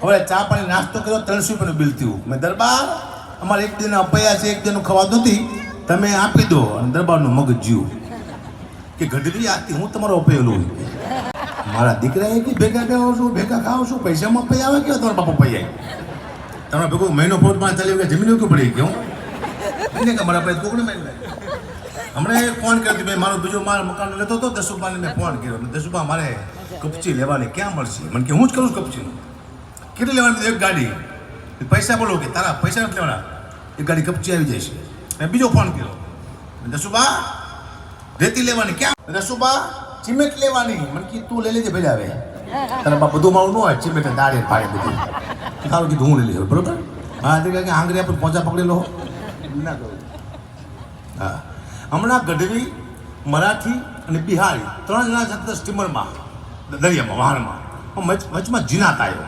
હવે ચા પાણી નાસ્તો કર્યો 300 રૂપિયાનું બિલ થયું. મેં દરબાર અમારે એક દિન અપયા છે, એક દિનનું ખવાતું નથી, તમે આપી દો. અને દરબારનું મગજ જીવ કે ગઢવી આતી હું તમારો અપયેલું. મારા દીકરાએ કે ભેગા ખાઓ છું, ભેગા ખાઓ છું, પૈસામાં પૈ આવે કે તમારા બાપા પૈ આવે તમારા ભેગો મહિનો ફોટમાં ચાલી ગયા જમીન એવું પડી ગયું કે મારા પાસે કોકડે મારી હમણાં ફોન કર્યો મેં મારો બીજો માલ મકાન લેતો હતો દસુબાને મેં ફોન કર્યો. દસુબા મારે કપચી લેવાની ક્યાં મળશે? મને કે હું જ કરું કપચીનું. કેટલી લેવાની? એક ગાડી. પૈસા બોલો કે તારા પૈસા નથી લેવાના, એક ગાડી કપચી આવી જાય છે. મેં બીજો ફોન કર્યો, દસુબા રેતી લેવાની ક્યાં? દસુબા સિમેન્ટ લેવાની. મને કીધું તું લઈ લેજે ભેજા આવે તારા બાપ બધું મારું ન હોય સિમેન્ટ દાડે પાડે બધું સારું કીધું હું લઈ લઈશ બરોબર. હા કે આંગળી આપણે પહોંચા પકડેલો ના કહું. હા હમણાં ગઢવી મરાઠી અને બિહારી 3 જણા જતા સ્ટીમરમાં દરિયામાં વહાણમાં વચમાં જીનાત આવ્યો.